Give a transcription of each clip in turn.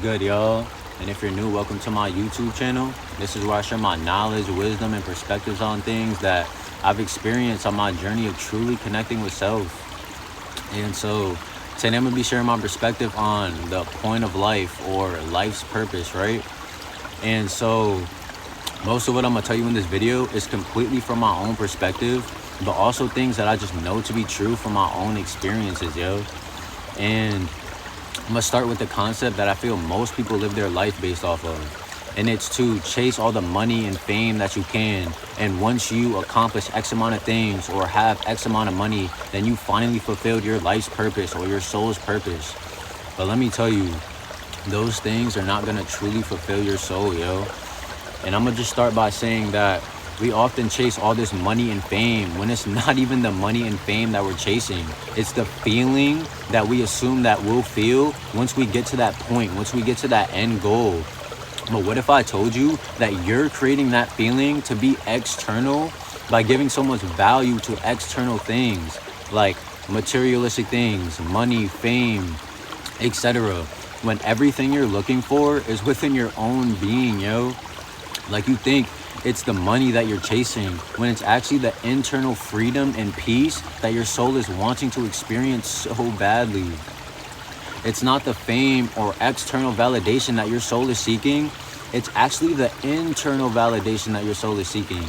good, y'all? And if you're new, welcome to my YouTube channel. This is where I share my knowledge, wisdom, and perspectives on things that I've experienced on my journey of truly connecting with self. And so today I'm gonna be sharing my perspective on the point of life, or life's purpose, right? And so most of what I'm gonna tell you in this video is completely from my own perspective, but also things that I just know to be true from my own experiences, yo. And I'm gonna start with the concept that I feel most people live their life based off of. And it's to chase all the money and fame that you can. And once you accomplish X amount of things or have X amount of money, then you finally fulfilled your life's purpose or your soul's purpose. But let me tell you, those things are not gonna truly fulfill your soul, yo. And I'm gonna just start by saying that we often chase all this money and fame when it's not even the money and fame that we're chasing. It's the feeling that we assume that we'll feel once we get to that point, once we get to that end goal. But what if I told you that you're creating that feeling to be external by giving so much value to external things like materialistic things, money, fame, etc., when everything you're looking for is within your own being, yo? Like, you think it's the money that you're chasing when it's actually the internal freedom and peace that your soul is wanting to experience so badly. It's not the fame or external validation that your soul is seeking. It's actually the internal validation that your soul is seeking.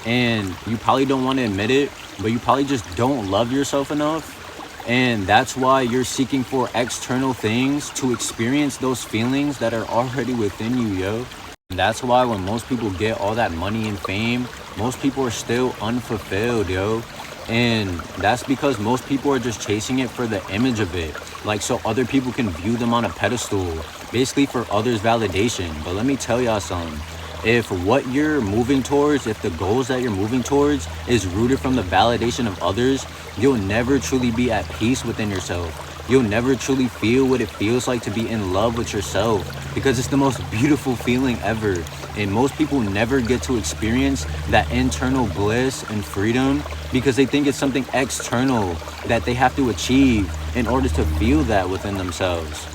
And you probably don't want to admit it, but you probably just don't love yourself enough. And that's why you're seeking for external things to experience those feelings that are already within you, yo. And that's why when most people get all that money and fame, most people are still unfulfilled, yo. And that's because most people are just chasing it for the image of it, like so other people can view them on a pedestal, basically for others' validation. But let me tell y'all something. If what you're moving towards, if the goals that you're moving towards is rooted from the validation of others, you'll never truly be at peace within yourself. You'll never truly feel what it feels like to be in love with yourself, because it's the most beautiful feeling ever. And most people never get to experience that internal bliss and freedom because they think it's something external that they have to achieve in order to feel that within themselves.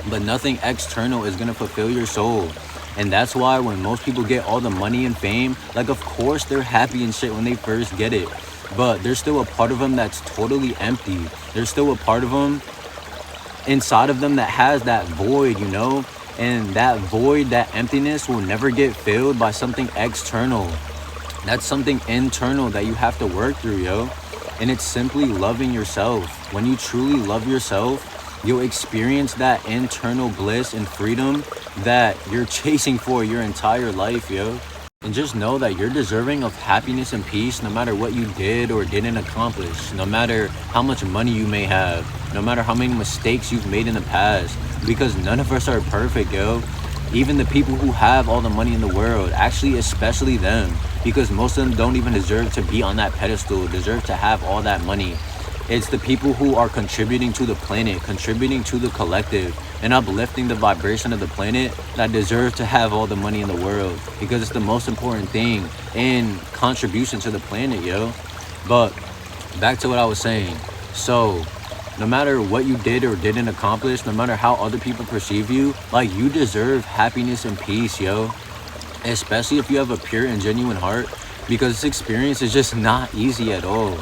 But nothing external is gonna fulfill your soul. And that's why when most people get all the money and fame, like, of course they're happy and shit when they first get it, but there's still a part of them that's totally empty. There's still a part of them inside of them that has that void, you know? And that void, that emptiness will never get filled by something external. That's something internal that you have to work through, yo. And it's simply loving yourself. When you truly love yourself, you'll experience that internal bliss and freedom that you're chasing for your entire life, yo. And just know that you're deserving of happiness and peace no matter what you did or didn't accomplish, no matter how much money you may have, no matter how many mistakes you've made in the past, because none of us are perfect, yo. Even the people who have all the money in the world, actually especially them, because most of them don't even deserve to be on that pedestal, deserve to have all that money. It's the people who are contributing to the planet, contributing to the collective, and uplifting the vibration of the planet that deserve to have all the money in the world, because it's the most important thing in contribution to the planet, yo. But back to what I was saying. So no matter what you did or didn't accomplish, no matter how other people perceive you, like, you deserve happiness and peace, yo. Especially if you have a pure and genuine heart, because this experience is just not easy at all.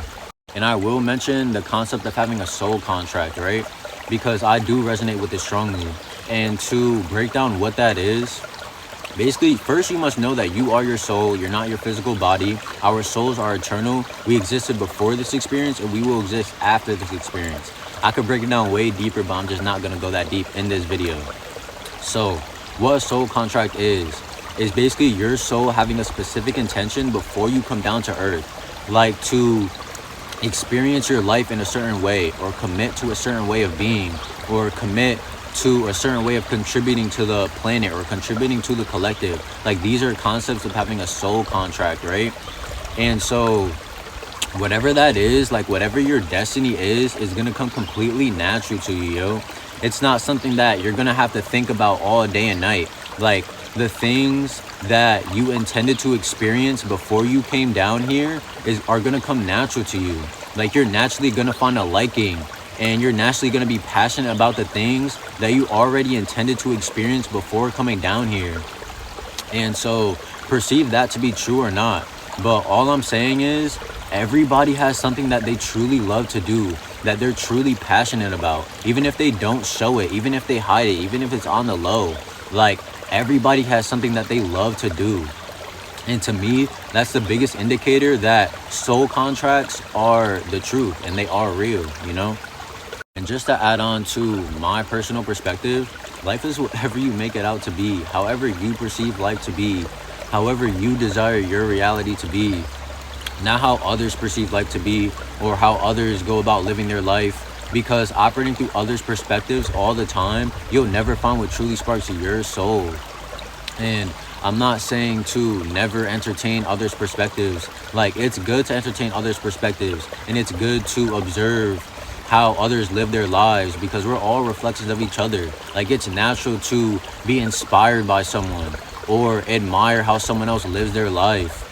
And I will mention the concept of having a soul contract, right? Because I do resonate with it strongly. And to break down what that is, basically, first you must know that you are your soul. You're not your physical body. Our souls are eternal. We existed before this experience, and we will exist after this experience. I could break it down way deeper, but I'm just not gonna go that deep in this video. So what a soul contract is basically your soul having a specific intention before you come down to earth, like to experience your life in a certain way, or commit to a certain way of being, or commit to a certain way of contributing to the planet or contributing to the collective. Like, these are concepts of having a soul contract, right? And so whatever that is, like, whatever your destiny is gonna come completely natural to you, yo. It's not something that you're gonna have to think about all day and night. Like, the things that you intended to experience before you came down here are gonna come natural to you. Like, you're naturally gonna find a liking and you're naturally going to be passionate about the things that you already intended to experience before coming down here. And so perceive that to be true or not. But all I'm saying is everybody has something that they truly love to do, that they're truly passionate about, even if they don't show it, even if they hide it, even if it's on the low. Like, everybody has something that they love to do. And to me, that's the biggest indicator that soul contracts are the truth and they are real, you know? And just to add on to my personal perspective, life is whatever you make it out to be, however you perceive life to be, however you desire your reality to be, not how others perceive life to be or how others go about living their life. Because operating through others' perspectives all the time, you'll never find what truly sparks your soul. And I'm not saying to never entertain others' perspectives. Like, it's good to entertain others' perspectives, and it's good to observe how others live their lives, because we're all reflections of each other. Like, it's natural to be inspired by someone or admire how someone else lives their life.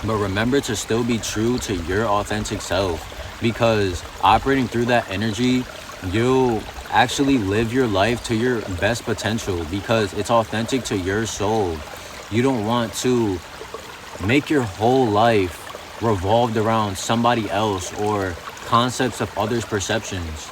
But remember to still be true to your authentic self, because operating through that energy, you'll actually live your life to your best potential, because it's authentic to your soul. You don't want to make your whole life revolved around somebody else or concepts of others' perceptions,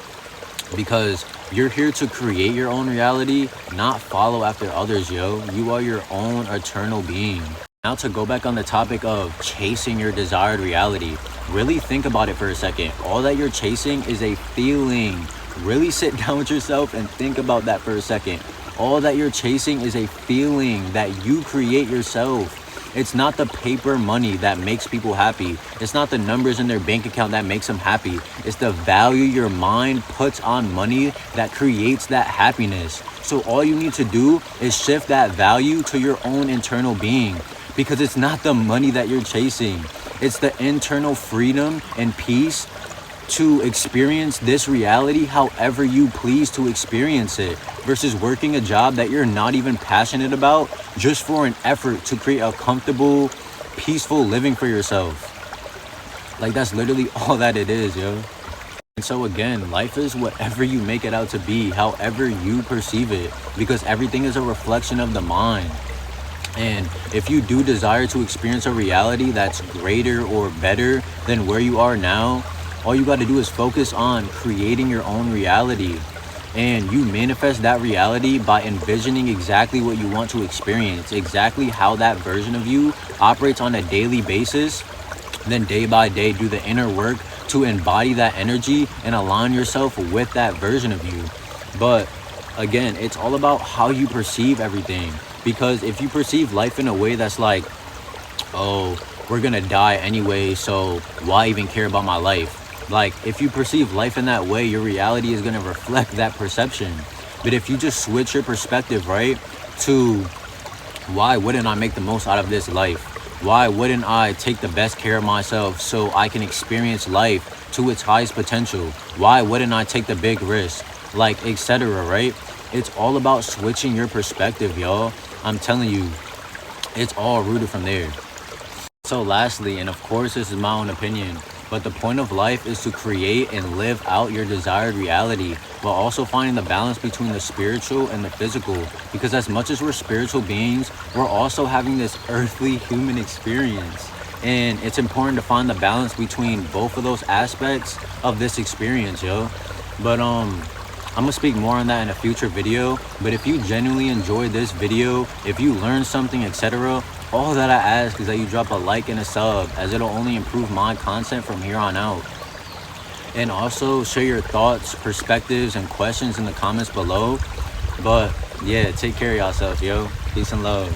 because you're here to create your own reality, not follow after others, yo. You are your own eternal being. Now, to go back on the topic of chasing your desired reality, really think about it for a second. All that you're chasing is a feeling. Really sit down with yourself and think about that for a second. All that you're chasing is a feeling that you create yourself. It's not the paper money that makes people happy. It's not the numbers in their bank account that makes them happy. It's the value your mind puts on money that creates that happiness. So all you need to do is shift that value to your own internal being, because it's not the money that you're chasing. It's the internal freedom and peace to experience this reality however you please to experience it, versus working a job that you're not even passionate about just for an effort to create a comfortable, peaceful living for yourself. Like, that's literally all that it is, yo. And so again, life is whatever you make it out to be, however you perceive it, because everything is a reflection of the mind. And if you do desire to experience a reality that's greater or better than where you are now, all you got to do is focus on creating your own reality. And you manifest that reality by envisioning exactly what you want to experience, exactly how that version of you operates on a daily basis. Then day by day, do the inner work to embody that energy and align yourself with that version of you. But again, it's all about how you perceive everything. Because if you perceive life in a way that's like, oh, we're gonna die anyway, so why even care about my life? Like, if you perceive life in that way, your reality is gonna reflect that perception. But if you just switch your perspective, right, to why wouldn't I make the most out of this life? Why wouldn't I take the best care of myself so I can experience life to its highest potential? Why wouldn't I take the big risk? Like, etc., right? It's all about switching your perspective, y'all. I'm telling you, it's all rooted from there. So lastly, and of course this is my own opinion, but the point of life is to create and live out your desired reality, while also finding the balance between the spiritual and the physical. Because as much as we're spiritual beings, we're also having this earthly human experience. And it's important to find the balance between both of those aspects of this experience, yo. But I'm gonna speak more on that in a future video. But if you genuinely enjoyed this video, if you learned something, etc., all that I ask is that you drop a like and a sub, as it'll only improve my content from here on out. And also share your thoughts, perspectives, and questions in the comments below. But yeah, take care of yourself, yo. Peace and love.